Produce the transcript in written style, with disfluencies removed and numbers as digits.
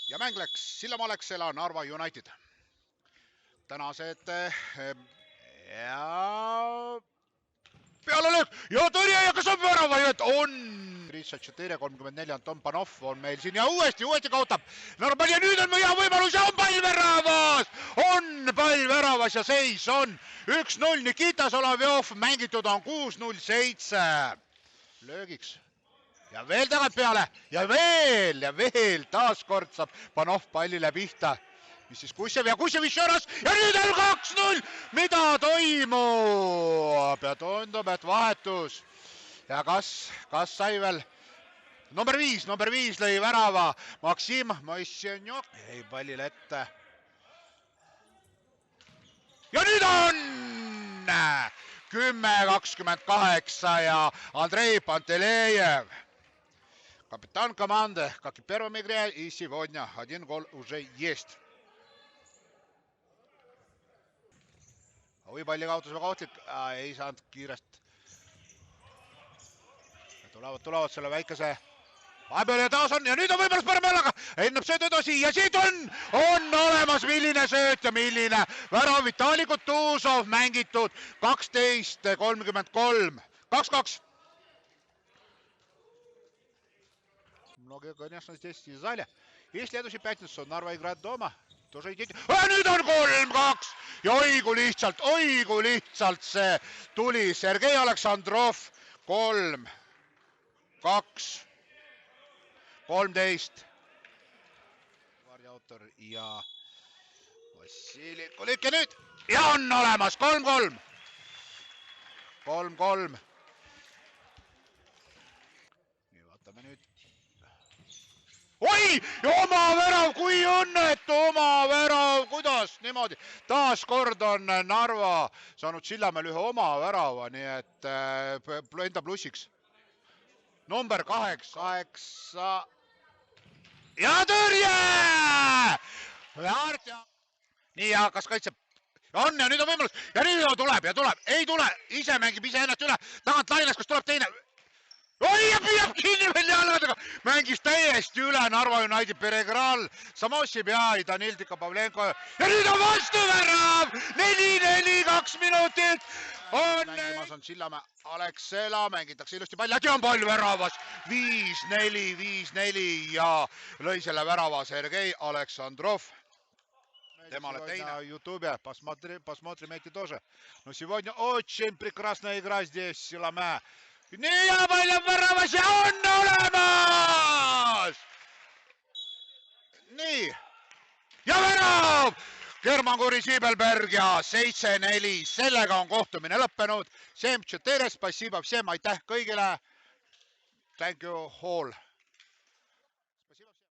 ja mäng läks Sillamäe Alexela Narva United. Tänased ja pealelöök ja tõrje ja kas on väravajõet? On! 34 Anton Panov on meil siin ja uuesti kaotab. Narva ja nüüd on hea võimalus ja on pall väravas! On pall väravas ja seis on 1-0 Nikita Solovjov, mängitud on 6-0-7. Löögiks. Ja veel tagant peale ja veel taaskord saab Panov pallile pihta. Mis siis Kusjev ja Kusjev Išoras ja nüüd on 2-0. Mida toimub? Ja tundub, et vahetus. Ja kas sai veel? Number 5 lõi värava. Maksim Moissenjok jäi pallile ette. Ja nüüd on 10-28 ja Andrei Pantelejev. Капитан команды, как и в первом игре, и сегодня один гол уже есть. Palli kaotus väga ohtlik, ei saanud kiiresti. Tulevad selle väikese vahepeal ja taas on ja nüüd on võimalus parem jällaga. Ennab sööd edasi ja siit on olemas milline sööt ja milline värav. Vitali Kutuzov mängitud 12-33. 2-2. Много, конечно, здесь в зале. И следующий пятницу Нарва играет дома. Тоже идите. Nüüd on 3-2 ja oigu lihtsalt see tuli. Sergei Aleksandrov 3-2. 13. Autor ja Vassili Kulik ja nüüd ja on olemas 3-3. 3-3. Nii vaatame nüüd. Oi! Ja oma värav, kui õnnetu oma värav, kuidas niimoodi? Taas kord on Narva saanud Sillamäel ühe oma värava, nii et enda plussiks. Number 8. Ja tõrje! Nii, ja kas kaitseb? On ja nüüd on võimalus. Ja nüüd tuleb. Ei tule. Ise mängib ise ennast üle. Tagant laines, kas tuleb teine? Oi, ja püüab kinni veel jalgadega. Mängis täiesti üle Narva United Peregral. Samossib ja Danil Tikapavlenko. Ja nüüd on vastu värav. 4-4, 2 minutit. Mängimas on Sillamäe Alexela. Mängitakse ilusti pall. Äkki on pall väravas. 5-4 ja lõi selle värava Sergei Aleksandrov. Темале на ютубе. Посмотрим эти тоже. Но сегодня очень прекрасная игра здесь, Sillamäe. Nii ja pall on väravas ja on olemas! Nii. Ja värav! German-Kuri Siibelberg ja 7-4. Sellega on kohtumine lõppenud. Всем 4, спасибо всем, aitäh kõigile. Thank you all.